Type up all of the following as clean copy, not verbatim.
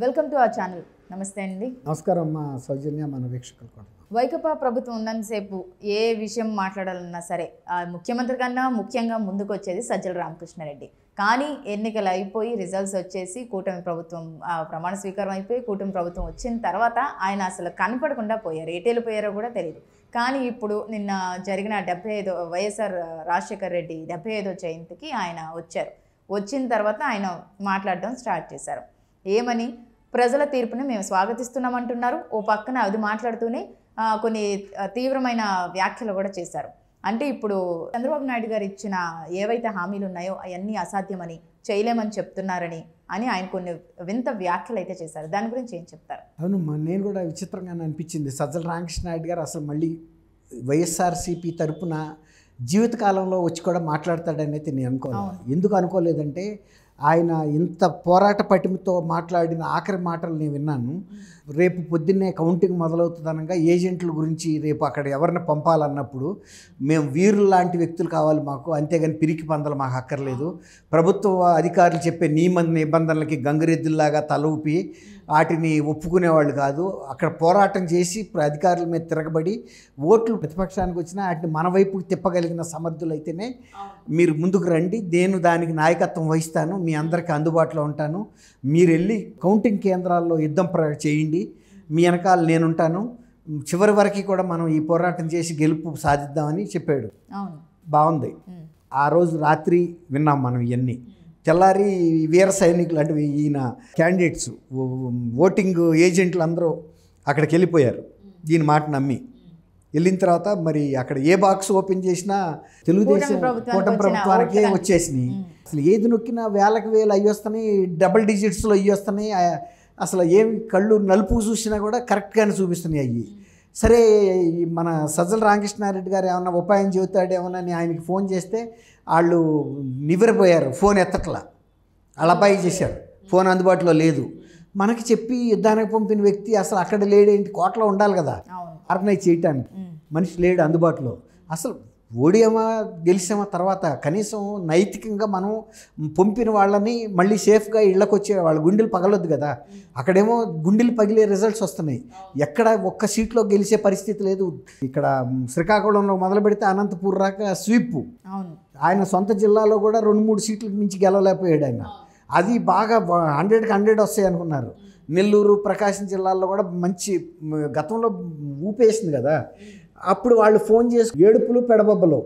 Welcome to our channel. నమస్తే అండి. నమస్కారం అమ్మా సౌజన్య, మన వీక్షకులు కూడా. వైకాపా ప్రభుత్వం ఉన్నంతసేపు ఏ విషయం మాట్లాడాలన్నా సరే ముఖ్యమంత్రి కన్నా ముఖ్యంగా ముందుకు వచ్చేది సజ్జల రామకృష్ణారెడ్డి. కానీ ఎన్నికలు అయిపోయి రిజల్ట్స్ వచ్చేసి కూటమి ప్రభుత్వం ప్రమాణ స్వీకారం అయిపోయి కూటమి ప్రభుత్వం వచ్చిన తర్వాత ఆయన అసలు కనపడకుండా పోయారు. ఏటేళ్ళు పోయారో కూడా తెలియదు. కానీ ఇప్పుడు నిన్న జరిగిన 75 వైఎస్ఆర్ రాజశేఖర రెడ్డి 75వ జయంతికి ఆయన వచ్చారు. వచ్చిన తర్వాత ఆయన మాట్లాడడం స్టార్ట్ చేశారు. ఏమని, ప్రజల తీర్పుని మేము స్వాగతిస్తున్నామంటున్నారు. ఓ పక్కన అది మాట్లాడుతూనే కొన్ని తీవ్రమైన వ్యాఖ్యలు కూడా చేశారు. అంటే ఇప్పుడు చంద్రబాబు నాయుడు గారు ఇచ్చిన ఏవైతే హామీలు ఉన్నాయో అవన్నీ అసాధ్యమని, చేయలేమని చెప్తున్నారని ఆయన కొన్ని వింత వ్యాఖ్యలు అయితే చేశారు. దాని గురించి ఏం చెప్తారు? అవునమ్మా, నేను కూడా విచిత్రంగా అనిపించింది. సజ్జల రామకృష్ణారెడ్డి గారు అసలు మళ్ళీ వైఎస్ఆర్సీపీ తరపున జీవితకాలంలో వచ్చి కూడా మాట్లాడతాడనేది నేను అనుకోలేదు. ఎందుకు అనుకోలేదంటే, ఆయన ఇంత పోరాట పటిమతో మాట్లాడిన ఆఖరి మాటలు నేను విన్నాను. రేపు పొద్దున్నే కౌంటింగ్ మొదలవుతుందనగా ఏజెంట్ల గురించి రేపు అక్కడ ఎవరిని పంపాలన్నప్పుడు మేము వీరులు లాంటి వ్యక్తులు కావాలి మాకు, అంతేగాని పిరికి పందలు మాకు అక్కర్లేదు. ప్రభుత్వ అధికారులు చెప్పే నిబంధనలకి గంగిరెద్దుల్లాగా తల ఊపి వాటిని ఒప్పుకునేవాళ్ళు కాదు. అక్కడ పోరాటం చేసి అధికారుల మీద తిరగబడి ఓట్లు ప్రతిపక్షానికి వచ్చినా వాటిని మన వైపుకి తిప్పగలిగిన సమర్థులైతేనే మీరు ముందుకు రండి, నేను దానికి నాయకత్వం వహిస్తాను, మీ అందరికీ అందుబాటులో ఉంటాను, మీరు వెళ్ళి కౌంటింగ్ కేంద్రాల్లో యుద్ధం చేయండి, మీ వెనకాల నేనుంటాను, చివరి వరకు కూడా మనం ఈ పోరాటం చేసి గెలుపు సాధిద్దామని చెప్పాడు. బాగుంది. ఆ రోజు రాత్రి విన్నాం మనం ఇవన్నీ. తెల్లారి వీర సైనికులు అంటే ఈయన క్యాండిడేట్స్, ఓటింగ్ ఏజెంట్లు అందరూ అక్కడికి వెళ్ళిపోయారు ఈయన మాట నమ్మి. వెళ్ళిన తర్వాత మరి అక్కడ ఏ బాక్స్ ఓపెన్ చేసినా తెలుగుదేశం కూటమి ప్రభుత్వానికే వచ్చేసినాయి. అసలు ఏది నొక్కినా వేలకు వేలు అయ్యి వస్తున్నాయి, డబుల్ డిజిట్స్లో అయ్యి వస్తున్నాయి. అసలు ఏం కళ్ళు నలుపు చూసినా కూడా కరెక్ట్గానే చూపిస్తున్నాయి అయ్యి. సరే, మన సజ్జల రామకృష్ణారెడ్డి గారు ఏమన్నా ఉపాయం చెబుతాడేమోనని ఆయనకి ఫోన్ చేస్తే వాళ్ళు నివ్వెరపోయారు, ఫోన్ ఎత్తట్లా. అలబాయి చేశారు, ఫోన్ అందుబాటులో లేదు. మనకి చెప్పి యుద్ధానికి పంపిన వ్యక్తి అసలు అక్కడ లేడేంటి, కోటలో ఉండాలి కదా ఆర్గనైజ్ చేయటానికి. మనిషి లేడు అందుబాటులో. అసలు ఓడియామా గెలిచామా తర్వాత కనీసం నైతికంగా మనం పంపిన వాళ్ళని మళ్ళీ సేఫ్గా ఇళ్ళకి వచ్చే వాళ్ళ గుండెలు పగలొద్దు కదా. అక్కడేమో గుండెలు పగిలే రిజల్ట్స్ వస్తున్నాయి. ఎక్కడ ఒక్క సీట్లో గెలిచే పరిస్థితి లేదు. ఇక్కడ శ్రీకాకుళంలో మొదలు పెడితే అనంతపూర్ రాక స్వీప్. ఆయన సొంత జిల్లాలో కూడా 2-3 సీట్లకు మించి గెలవలేకపోయాడు ఆయన. అది బాగా 100కి 100 వస్తాయి అనుకున్నారు. నెల్లూరు, ప్రకాశం జిల్లాల్లో కూడా మంచి గతంలో ఊపేసింది కదా. అప్పుడు వాళ్ళు ఫోన్ చేసి ఏడుపులు పెడబొబ్బలు,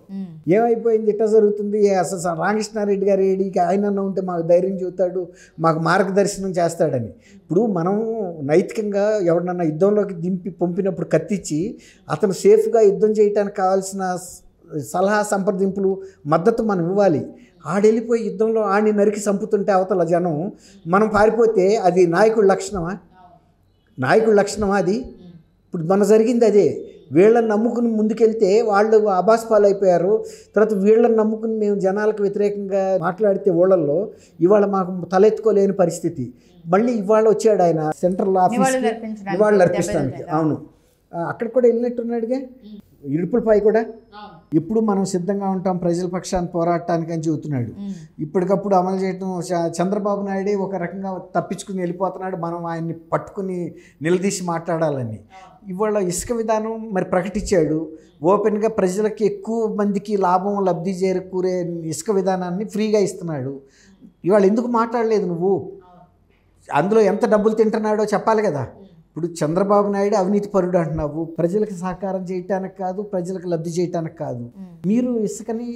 ఏమైపోయింది, ఇట్లా జరుగుతుంది, అసలు రామకృష్ణారెడ్డి గారు ఏడికి ఆయన ఉంటే మాకు ధైర్యం చెబుతాడు, మాకు మార్గదర్శనం చేస్తాడని. ఇప్పుడు మనం నైతికంగా ఎవరినన్నా యుద్ధంలోకి దింపి పంపినప్పుడు కత్తిచ్చి అతను సేఫ్గా యుద్ధం చేయడానికి కావాల్సిన సలహా సంప్రదింపులు మద్దతు మనం ఇవ్వాలి. ఆడెళ్ళిపోయి యుద్ధంలో ఆడిని నరికి చంపుతుంటే అవతల జనం మనం పారిపోతే అది నాయకుడి లక్షణమా? నాయకుడి లక్షణమా అది? ఇప్పుడు మన జరిగింది అదే. వీళ్ళని నమ్ముకుని ముందుకెళ్తే వాళ్ళు అబాస్పాలు అయిపోయారు. తర్వాత వీళ్ళని నమ్ముకుని మేము జనాలకు వ్యతిరేకంగా మాట్లాడితే ఊళ్ళల్లో ఇవాళ మాకు తలెత్తుకోలేని పరిస్థితి. మళ్ళీ ఇవాళ వచ్చాడు ఆయన సెంట్రల్ ఆఫీస్ నివాళులు అర్పిస్తానికి. అవును, అక్కడ కూడా వెళ్ళినట్టున్నాడుగా. ఇడుపులపై కూడా ఇప్పుడు మనం సిద్ధంగా ఉంటాం ప్రజల పక్షాన్ని పోరాటానికి అని చెబుతున్నాడు. ఇప్పటికప్పుడు అమలు చేయటం చంద్రబాబు నాయుడే ఒక రకంగా తప్పించుకుని వెళ్ళిపోతున్నాడు. మనం ఆయన్ని పట్టుకుని నిలదీసి మాట్లాడాలని. ఇవాళ ఇసుక విధానం మరి ప్రకటించాడు. ఓపెన్గా ప్రజలకి ఎక్కువ మందికి లబ్ధి చేకూరే ఇసుక విధానాన్ని ఫ్రీగా ఇస్తున్నాడు. ఇవాళ ఎందుకు మాట్లాడలేదు నువ్వు? అందులో ఎంత డబ్బులు తింటున్నాడో చెప్పాలి కదా. ఇప్పుడు చంద్రబాబు నాయుడు అవినీతి పరుడు అంటున్నావు. ప్రజలకు సహకారం చేయటానికి కాదు, ప్రజలకు లబ్ధి చేయటానికి కాదు. మీరు ఇసుకని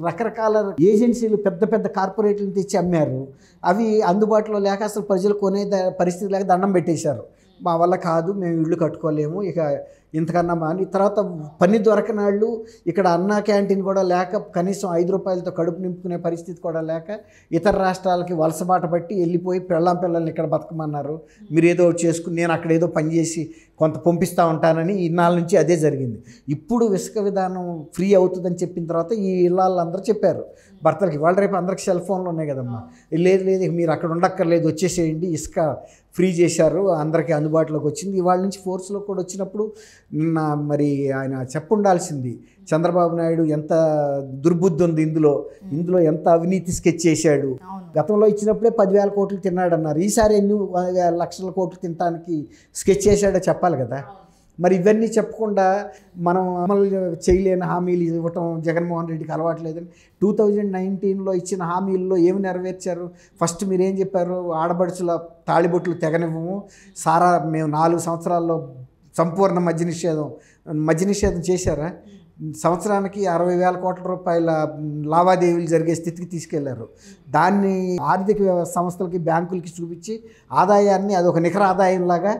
రకరకాల ఏజెన్సీలు, పెద్ద పెద్ద కార్పొరేట్లను తెచ్చి అమ్మారు. అవి అందుబాటులో లేక అసలు ప్రజలు కొనే పరిస్థితి లేక దండం పెట్టేశారు. మా వల్ల కాదు, మేము ఇళ్ళు కట్టుకోలేము, ఇక ఇంతకన్నా అని. తర్వాత పని దొరకనాళ్ళు ఇక్కడ అన్నా క్యాంటీన్ కూడా లేక, కనీసం 5 రూపాయలతో కడుపు నింపుకునే పరిస్థితి కూడా లేక ఇతర రాష్ట్రాలకి వలసబాట పట్టి వెళ్ళిపోయి పిల్లల్ని ఇక్కడ బతకమన్నారు. మీరు ఏదో చేసుకుని నేను అక్కడ ఏదో పనిచేసి కొంత పంపిస్తూ ఉంటానని ఇన్నాళ్ళ నుంచి అదే జరిగింది. ఇప్పుడు ఇసుక విధానం ఫ్రీ అవుతుందని చెప్పిన తర్వాత ఈ ఇళ్ళందరూ చెప్పారు భర్తలకి. వాళ్ళు రేపు అందరికి సెల్ ఫోన్లు ఉన్నాయి కదమ్మా, లేదు లేదు మీరు అక్కడ ఉండక్కర్లేదు, వచ్చేసేయండి, ఇసుక ఫ్రీ చేశారు, అందరికీ అందుబాటులోకి వచ్చింది. ఇవాళ నుంచి ఫోర్స్లో కూడా వచ్చినప్పుడు నిన్న మరి ఆయన చెప్పుండాల్సింది, చంద్రబాబు నాయుడు ఎంత దుర్బుద్ధి ఉంది ఇందులో ఎంత అవినీతి స్కెచ్ చేశాడు. గతంలో ఇచ్చినప్పుడే 10,000 కోట్లు తిన్నాడన్నారు, ఈసారి ఎన్ని లక్షల కోట్లు తినడానికి స్కెచ్ చేశాడో చెప్పాలి కదా. మరి ఇవన్నీ చెప్పకుండా మనం అమలు చేయలేని హామీలు ఇవ్వటం జగన్మోహన్ రెడ్డికి అలవాట్లేదని 2019లో ఇచ్చిన హామీల్లో ఏమి నెరవేర్చారు? ఫస్ట్ మీరేం చెప్పారు? ఆడబడుచుల తాళిబొట్లు తెగనివ్వము, సారా మేము 4 సంవత్సరాల్లో సంపూర్ణ మద్య నిషేధం చేశారా? సంవత్సరానికి 60,000 కోట్ల రూపాయల లావాదేవీలు జరిగే స్థితికి తీసుకెళ్లారు. దాన్ని ఆర్థిక సంస్థలకి బ్యాంకులకి చూపించి ఆదాయాన్ని అదొక నికర ఆదాయంలాగా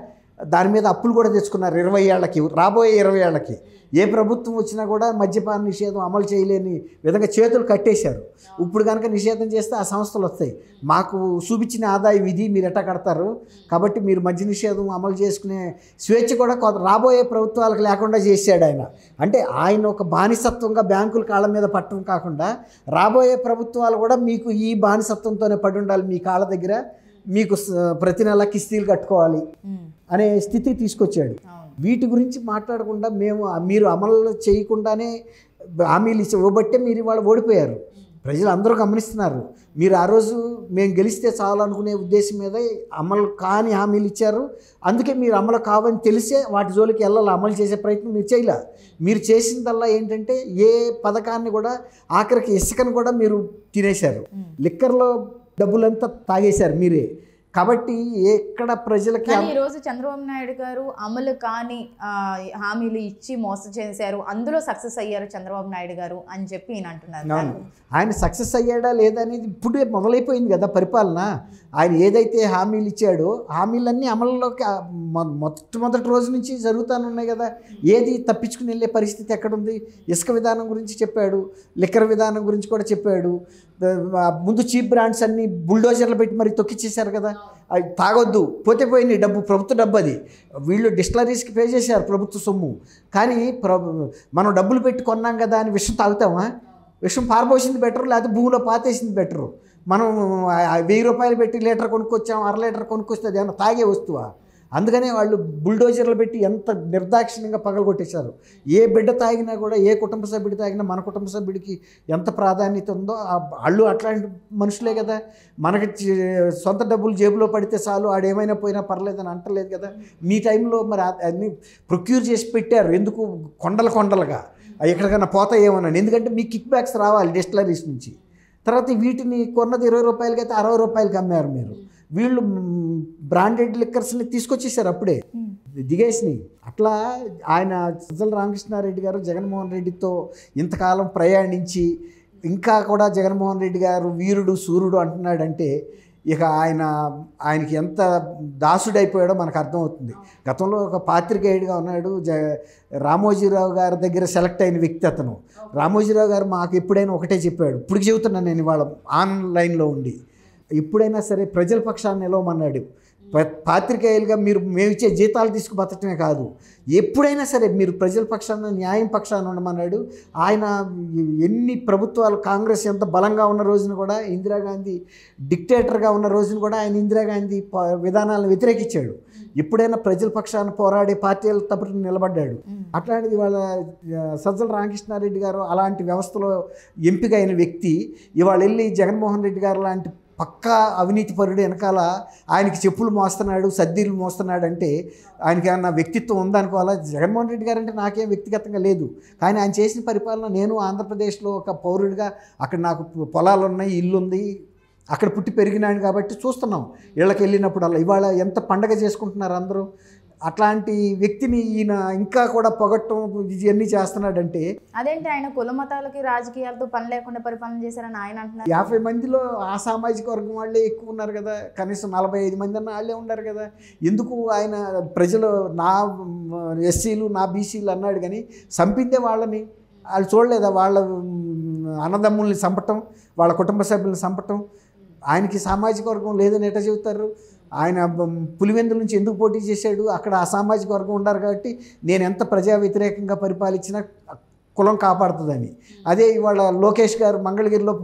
దాని మీద అప్పులు కూడా తెచ్చుకున్నారు 20 ఏళ్లకి, రాబోయే 20 ఏళ్లకి. ఏ ప్రభుత్వం వచ్చినా కూడా మద్యపాన నిషేధం అమలు చేయలేని విధంగా చేతులు కట్టేశారు. ఇప్పుడు కనుక నిషేధం చేస్తే ఆ సంస్థలు వస్తాయి, మాకు చూపించిన ఆదాయం ఇది, మీరు ఎట్టా కడతారు, కాబట్టి మీరు మద్య నిషేధం అమలు చేసుకునే స్వేచ్ఛ కూడా రాబోయే ప్రభుత్వాలకు లేకుండా చేశాడు ఆయన. అంటే ఆయన ఒక బానిసత్వంగా బ్యాంకుల కాళ్ళ మీద పట్టడం కాకుండా రాబోయే ప్రభుత్వాలు కూడా మీకు ఈ బానిసత్వంతోనే పడి ఉండాలి, మీ కాళ్ళ దగ్గర మీకు ప్రతి నెల కిస్తీలు కట్టుకోవాలి అనే స్థితి తీసుకొచ్చాడు. వీటి గురించి మాట్లాడకుండా మీరు అమలు చేయకుండానే హామీలు ఇవ్వబట్టే మీరు ఇవాళ ఓడిపోయారు. ప్రజలు అందరూ గమనిస్తున్నారు. మీరు ఆ రోజు మేము గెలిస్తే చాలు అనుకునే ఉద్దేశం మీద అమలు కాని హామీలు ఇచ్చారు. అందుకే మీరు అమలు కావని తెలిసే వాటి జోలికి వెళ్ళాలి, అమలు చేసే ప్రయత్నం మీరు చేయలే. మీరు చేసిందల్లా ఏంటంటే ఏ పథకాన్ని కూడా, ఆఖరికి ఇసుకను కూడా మీరు తినేశారు, లిక్కర్లో డబ్బులంతా తాగేశారు మీరే. కాబట్టి ఎక్కడ ప్రజలకి ఈరోజు చంద్రబాబు నాయుడు గారు అమలు కాని హామీలు ఇచ్చి మోసం చేశారు, అందులో సక్సెస్ అయ్యారు చంద్రబాబు నాయుడు గారు అని చెప్పి ఈయన అంటున్నారు. ఆయన సక్సెస్ అయ్యాడా లేదా అనేది ఇప్పుడే మొదలైపోయింది కదా పరిపాలన. ఆయన ఏదైతే హామీలు ఇచ్చాడో హామీలన్నీ అమలులోకి మొట్టమొదటి రోజు నుంచి జరుగుతూనే ఉన్నాయి కదా. ఏది తప్పించుకుని వెళ్ళే పరిస్థితి ఎక్కడుంది? ఇసుక విధానం గురించి చెప్పాడు, లిక్కర్ విధానం గురించి కూడా చెప్పాడు. ముందు చీప్ బ్రాండ్స్ అన్ని బుల్డోజర్లు పెట్టి మరి తొక్కిచ్చేశారు కదా. అవి తాగొద్దు, పోతే పోయింది డబ్బు, ప్రభుత్వ డబ్బు అది. వీళ్ళు డిస్టిలరీస్కి పే చేశారు ప్రభుత్వ సొమ్ము. కానీ మనం డబ్బులు పెట్టి కొన్నాం కదా అని విషం తాగుతామా? విషం పారబోసింది బెటరు, లేకపోతే భూమిలో పాతేసింది బెటరు. మనం 1000 రూపాయలు పెట్టి లీటర్ కొనుక్కొచ్చాం, 1/2 లీటర్ కొనుక్కొస్తే అది ఏమన్నా తాగే వస్తువా? అందుకనే వాళ్ళు బుల్డోజర్లు పెట్టి ఎంత నిర్దాక్షిణ్యంగా పగలగొట్టేశారు. ఏ బిడ్డ తాగినా కూడా, ఏ కుటుంబ సభ్యుడు తాగినా మన కుటుంబ సభ్యుడికి ఎంత ప్రాధాన్యత ఉందో వాళ్ళు అట్లాంటి మనుషులే కదా. మనకి సొంత డబ్బులు జేబులో పడితే చాలు, ఆడేమైనా పోయినా పర్లేదని అంటలేదు కదా. మీ టైంలో మరి అన్నీ ప్రొక్యూర్ చేసి పెట్టారు. ఎందుకు? కొండలుగా ఎక్కడికైనా పోతాయేమోనని. ఎందుకంటే మీకు కిక్ బ్యాక్స్ రావాలి డిస్టిలరీస్ నుంచి. తర్వాత వీటిని కొన్నది 20 రూపాయలకి అయితే 60 రూపాయలకి అమ్మారు మీరు. వీళ్ళు బ్రాండెడ్ లిక్కర్స్ని తీసుకొచ్చేసారు, అప్పుడే దిగేసినాయి. అట్లా ఆయన సజ్జల రామకృష్ణారెడ్డి గారు జగన్మోహన్ రెడ్డితో ఇంతకాలం ప్రయాణించి ఇంకా కూడా జగన్మోహన్ రెడ్డి గారు వీరుడు సూర్యుడు అంటున్నాడంటే ఇక ఆయనకి ఎంత దాసుడైపోయాడో మనకు అర్థమవుతుంది. గతంలో ఒక పాత్రికేయుడిగా ఉన్నాడు, రామోజీరావు గారి దగ్గర సెలెక్ట్ అయిన వ్యక్తి అతను. రామోజీరావు గారు మాకు ఎప్పుడైనా ఒకటే చెప్పాడు, ఇప్పుడు చెబుతున్నాను నేను ఇవాళ ఆన్లైన్లో ఉండి, ఎప్పుడైనా సరే ప్రజల పక్షాన్ని నిలవమన్నాడు. పాత్రికేయులుగా మేము ఇచ్చే జీతాలు తీసుకు బతకటమే కాదు, ఎప్పుడైనా సరే మీరు ప్రజల పక్షాన, న్యాయం పక్షాన ఉండమన్నాడు. ఆయన ఎన్ని ప్రభుత్వాలు, కాంగ్రెస్ ఎంత బలంగా ఉన్న రోజున కూడా, ఇందిరాగాంధీ డిక్టేటర్గా ఉన్న రోజున కూడా ఆయన ఇందిరాగాంధీ విధానాలను వ్యతిరేకించాడు. ఎప్పుడైనా ప్రజల పక్షాన పోరాడే పార్టీల తరపున నిలబడ్డాడు. అట్లాంటిది వాళ్ళ సజ్జల రామకృష్ణారెడ్డి గారు అలాంటి వ్యవస్థలో ఎంపిక అయిన వ్యక్తి ఇవాళ వెళ్ళి జగన్మోహన్ రెడ్డి గారు లాంటి పక్కా అవినీతి పరుడు వెనకాల ఆయనకి చెప్పులు మోస్తున్నాడు, సద్దీలు మోస్తున్నాడు అంటే ఆయనకి ఏమన్నా వ్యక్తిత్వం ఉందనుకోవాలా? జగన్మోహన్ రెడ్డి గారు అంటే నాకేం వ్యక్తిగతంగా లేదు, కానీ ఆయన చేసిన పరిపాలన, నేను ఆంధ్రప్రదేశ్లో ఒక పౌరుడిగా అక్కడ నాకు పొలాలు ఉన్నాయి, ఇల్లు ఉంది, అక్కడ పుట్టి పెరిగినాడు కాబట్టి చూస్తున్నాం. ఇళ్ళకి వెళ్ళినప్పుడల్లా ఇవాళ ఎంత పండగ చేసుకుంటున్నారు అందరూ. అట్లాంటి వ్యక్తిని ఈయన ఇంకా కూడా పొగట్టం ఇవన్నీ చేస్తున్నాడంటే, అదేంటి ఆయన కుల మతాలకి రాజకీయాలతో పని లేకుండా పరిపాలన చేశారని ఆయన అంటున్నారు. 50 మందిలో ఆ సామాజిక వర్గం వాళ్ళే ఎక్కువ ఉన్నారు కదా, కనీసం 45 మంది అన్న వాళ్ళే ఉన్నారు కదా. ఎందుకు ఆయన ప్రజలు నా ఎస్సీలు, నా బీసీలు అన్నాడు కానీ చంపిందే వాళ్ళని. వాళ్ళు చూడలేదా వాళ్ళ అన్నదమ్ముల్ని చంపటం, వాళ్ళ కుటుంబ సభ్యులను చంపటం? ఆయనకి సామాజిక వర్గం లేదని ఎట్లా చెబుతారు? ఆయన పులివెందుల నుంచి ఎందుకు పోటీ చేశాడు? అక్కడ ఆ సామాజిక వర్గం ఉన్నారు కాబట్టి నేను ఎంత ప్రజా వ్యతిరేకంగా పరిపాలించినా కులం కాపాడుతుందని. అదే ఇవాళ లోకేష్ గారు మంగళగిరిలో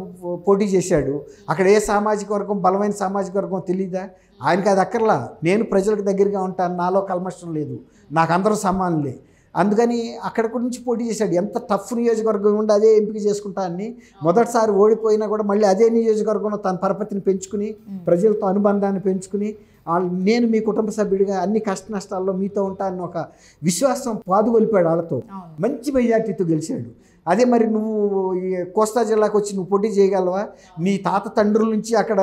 పోటీ చేశాడు. అక్కడ ఏ సామాజిక వర్గం బలమైన సామాజిక వర్గం తెలీదా? ఆయనకి అది అక్కర్లా. నేను ప్రజలకు దగ్గరగా ఉంటాను, నాలో కల్మషం లేదు, నాకు అందరూ సమానులే, అందుకని అక్కడ నుంచి పోటీ చేశాడు. ఎంత టఫ్ నియోజకవర్గం ఉండి అదే ఎంపిక చేసుకుంటా అని మొదటిసారి ఓడిపోయినా కూడా మళ్ళీ అదే నియోజకవర్గంలో తన పరపతిని పెంచుకుని ప్రజలతో అనుబంధాన్ని పెంచుకుని నేను మీ కుటుంబ సభ్యుడిగా అన్ని కష్ట నష్టాల్లో మీతో ఉంటానని ఒక విశ్వాసం పాదుగొలిపాడు. వాళ్ళతో మంచి మెజార్టీతో గెలిచాడు. అదే మరి నువ్వు ఈ కోస్తా జిల్లాకు వచ్చి నువ్వు పోటీ చేయగలవా? నీ తాత తండ్రుల నుంచి అక్కడ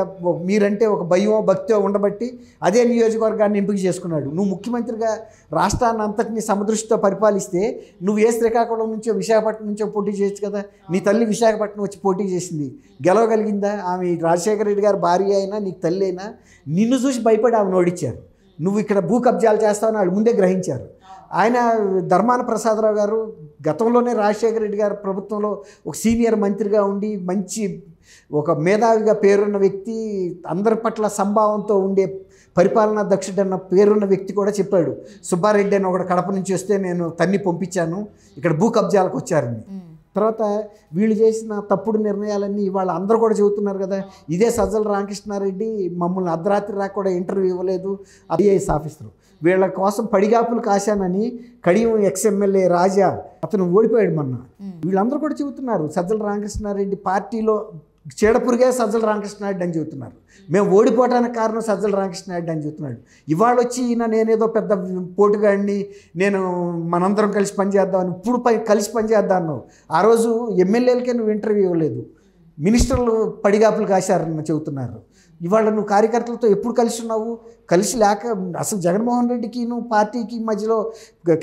మీరంటే ఒక భయమో భక్తో ఉండబట్టి అదే నియోజకవర్గాన్ని ఎంపిక చేసుకున్నాడు. నువ్వు ముఖ్యమంత్రిగా రాష్ట్రాన్ని అంతటిని సమదృష్టితో పరిపాలిస్తే నువ్వు ఏ శ్రీకాకుళం నుంచో విశాఖపట్నం నుంచో పోటీ చేయొచ్చు కదా. నీ తల్లి విశాఖపట్నం వచ్చి పోటీ చేసింది, గెలవగలిగిందా? ఆమె రాజశేఖర రెడ్డి గారు భార్య అయినా నీకు తల్లి అయినా నిన్ను చూసి భయపడి ఆమె ఓడించారు. నువ్వు ఇక్కడ భూ కబ్జాలు చేస్తావని వాళ్ళు ముందే గ్రహించారు. ఆయన ధర్మాన ప్రసాదరావు గారు గతంలోనే రాజశేఖర రెడ్డి గారు ప్రభుత్వంలో ఒక సీనియర్ మంత్రిగా ఉండి మంచి ఒక మేధావిగా పేరున్న వ్యక్తి, అందరి పట్ల సంభావంతో ఉండే పరిపాలనా దక్షుడు అన్న పేరున్న వ్యక్తి కూడా చెప్పాడు, సుబ్బారెడ్డి అని ఒకటి కడప నుంచి వస్తే నేను తన్ని పంపించాను, ఇక్కడ భూ కబ్జాలకు వచ్చారని. తర్వాత వీళ్ళు చేసిన తప్పుడు నిర్ణయాలన్నీ ఇవాళ అందరూ కూడా చెబుతున్నారు కదా. ఇదే సజ్జల రామకృష్ణారెడ్డి మమ్మల్ని అర్ధరాత్రి రాక కూడా ఇంటర్వ్యూ ఇవ్వలేదు, ఐఏఎస్ ఆఫీసరు, వీళ్ళ కోసం పడిగాపులు కాశానని కడియం ఎక్స్ఎమ్మెల్యే రాజా అతను ఓడిపోయాడు మొన్న. వీళ్ళందరూ కూడా చెబుతున్నారు సజ్జల రామకృష్ణారెడ్డి పార్టీలో చీడపురిగే సజ్జల రామకృష్ణారెడ్డి అని చెబుతున్నారు. మేము ఓడిపోవడానికి కారణం సజ్జల రామకృష్ణారెడ్డి అని చెబుతున్నాడు. ఇవాళ వచ్చి ఈయన నేనేదో పెద్ద పోటుగాడిని, నేను మనందరం కలిసి పనిచేద్దామని ఇప్పుడు కలిసి పనిచేద్దాం అన్నావు. ఆ రోజు ఎమ్మెల్యేలకే నువ్వు ఇంటర్వ్యూ ఇవ్వలేదు, మినిస్టర్లు పడిగాపులు కాశారని చెబుతున్నారు. ఇవాళ నువ్వు కార్యకర్తలతో ఎప్పుడు కలిసి ఉన్నావు? కలిసి లేక అసలు జగన్మోహన్ రెడ్డికి నువ్వు పార్టీకి మధ్యలో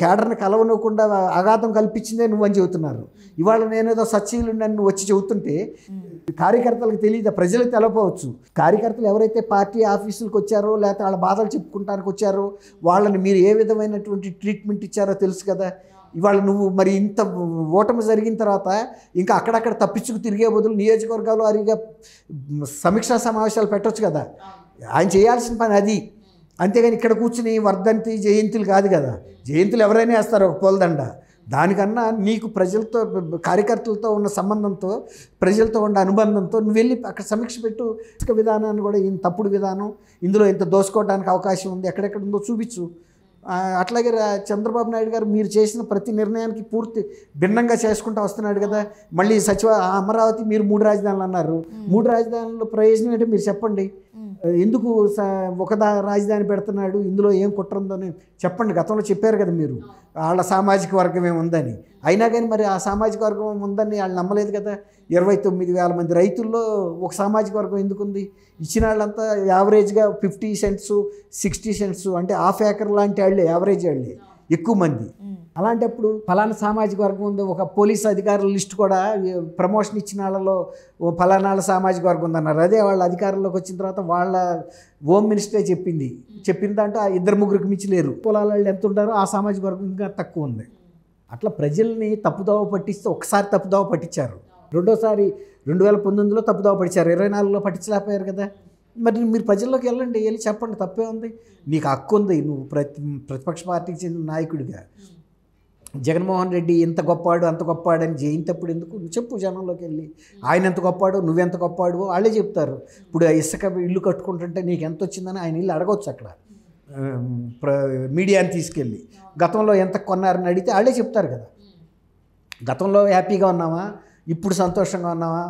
కేడర్ని కలవనివ్వకుండా అగాధం కల్పించిందే నువ్వని చెబుతున్నారు. ఇవాళ నేనేదో సచ్చీలుండని నువ్వు వచ్చి చెబుతుంటే కార్యకర్తలకు తెలియదు, ప్రజలకు తెలపవచ్చు. కార్యకర్తలు ఎవరైతే పార్టీ ఆఫీసులకు వచ్చారో లేకపోతే వాళ్ళ బాధలు చెప్పుకుంటానికి వచ్చారో వాళ్ళని మీరు ఏ విధమైనటువంటి ట్రీట్మెంట్ ఇచ్చారో తెలుసు కదా. ఇవాళ నువ్వు మరి ఇంత ఓటమి జరిగిన తర్వాత ఇంకా అక్కడక్కడ తప్పించుకు తిరిగే బదులు నియోజకవర్గాలు అరిగా సమీక్షా సమావేశాలు పెట్టవచ్చు కదా. ఆయన చేయాల్సిన పని అది, అంతేగాని ఇక్కడ కూర్చుని వర్ధంతి జయంతులు కాదు కదా. జయంతులు ఎవరైనా వేస్తారు ఒక పూలదండ. దానికన్నా నీకు ప్రజలతో కార్యకర్తలతో ఉన్న సంబంధంతో ప్రజలతో ఉన్న అనుబంధంతో నువ్వు వెళ్ళి అక్కడ సమీక్ష పెట్టు. ఇసుక విధానాన్ని కూడా ఈయన తప్పుడు విధానం, ఇందులో ఇంత దోసుకోవడానికి అవకాశం ఉంది, ఎక్కడెక్కడ ఉందో చూపించు. అట్లాగే చంద్రబాబు నాయుడు గారు మీరు చేసిన ప్రతి నిర్ణయానికి పూర్తి భిన్నంగా చేసుకుంటూ వస్తున్నాడు కదా. మళ్ళీ అమరావతి మీరు 3 రాజధానులు అన్నారు. 3 రాజధానుల ప్రయోజనం ఏంటో మీరు చెప్పండి. ఎందుకు ఒక రాజధాని పెడుతున్నాడు, ఇందులో ఏం కుట్ర ఉందని చెప్పండి. గతంలో చెప్పారు కదా మీరు, వాళ్ళ సామాజిక వర్గం ఏముందని. అయినా కానీ మరి ఆ సామాజిక వర్గం ఉందని వాళ్ళు నమ్మలేదు కదా. 29,000 మంది రైతుల్లో ఒక సామాజిక వర్గం ఎందుకుంది? ఇచ్చిన వాళ్ళంతా యావరేజ్గా 50 సెంట్స్ 60 సెంట్స్ అంటే హాఫ్ ఏకర్ లాంటి వాళ్ళే, యావరేజ్ వాళ్ళే ఎక్కువ మంది. అలాంటప్పుడు ఫలానా సామాజిక వర్గం ఉంది. ఒక పోలీస్ అధికారుల లిస్ట్ కూడా ప్రమోషన్ ఇచ్చిన వాళ్ళలో ఫలానా సామాజిక వర్గం ఉందన్నారు. అదే వాళ్ళ అధికారంలోకి వచ్చిన తర్వాత వాళ్ళ హోమ్ మినిస్టరే చెప్పిన దాంట్లో 2-3కి మించి లేరు. పొలాల వాళ్ళు ఎంత ఉంటారో ఆ సామాజిక వర్గం ఇంకా తక్కువ ఉంది. అట్లా ప్రజల్ని తప్పుదోవ పట్టిస్తే ఒకసారి తప్పుదోవ పట్టించారు, రెండోసారి 2019లో తప్పుదోవ పట్టించారు, 24లో పట్టించలేకపోయారు కదా. మరి మీరు ప్రజల్లోకి వెళ్ళండి, వెళ్ళి చెప్పండి, తప్పే ఉంది. నీకు హక్కు ఉంది, నువ్వు ప్రతిపక్ష పార్టీకి చెందిన నాయకుడిగా. జగన్మోహన్ రెడ్డి ఎంత గొప్పవాడు అంత గొప్పవాడు అని జయింతప్పుడు ఎందుకు నువ్వు చెప్పు జనంలోకి వెళ్ళి. ఆయన ఎంత గొప్పవాడు నువ్వెంత గొప్పవాడు వాళ్ళే చెప్తారు. ఇప్పుడు ఇసుక ఇల్లు కట్టుకుంటుంటే నీకు ఎంత వచ్చిందని ఆయన ఇల్లు అడగవచ్చు అక్కడ మీడియాని తీసుకెళ్ళి. గతంలో ఎంత కొన్నారని అడిగితే వాళ్ళే చెప్తారు కదా. గతంలో హ్యాపీగా ఉన్నామా, ఇప్పుడు సంతోషంగా ఉన్నామా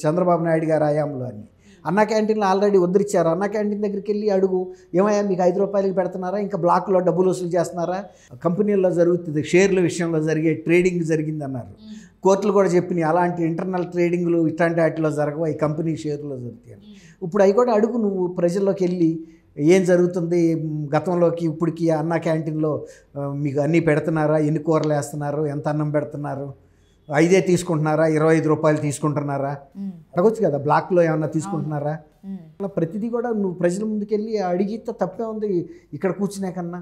చంద్రబాబు నాయుడు గారు హయాంలో అని. అన్న క్యాంటీన్లో ఆల్రెడీ వదిలిచ్చారు. అన్న క్యాంటీన్ దగ్గరికి వెళ్ళి అడుగు, ఏమయ్యా మీకు 5 రూపాయలకి పెడుతున్నారా, ఇంకా బ్లాక్లో డబ్బులు వసూలు చేస్తున్నారా, కంపెనీల్లో జరుగుతుంది షేర్ల విషయంలో జరిగే ట్రేడింగ్ జరిగిందన్నారు. కోర్టులు కూడా చెప్పినాయి అలాంటి ఇంటర్నల్ ట్రేడింగ్లు ఇట్లాంటి వాటిలో జరగవు, ఈ కంపెనీ షేర్లో జరుగుతాయి అని. ఇప్పుడు అవి కూడా అడుగు నువ్వు ప్రజల్లోకి వెళ్ళి, ఏం జరుగుతుంది గతంలోకి ఇప్పటికి అన్న క్యాంటీన్లో మీకు అన్నీ పెడుతున్నారా, ఎన్ని కూరలు వేస్తున్నారు, ఎంత అన్నం పెడుతున్నారు, 5 తీసుకుంటున్నారా, 25 రూపాయలు తీసుకుంటున్నారా అడగొచ్చు కదా. బ్లాక్లో ఏమన్నా తీసుకుంటున్నారా? అలా ప్రతిదీ కూడా నువ్వు ప్రజల ముందుకెళ్ళి అడిగితే తప్పే ఉంది ఇక్కడ కూర్చునే కన్నా.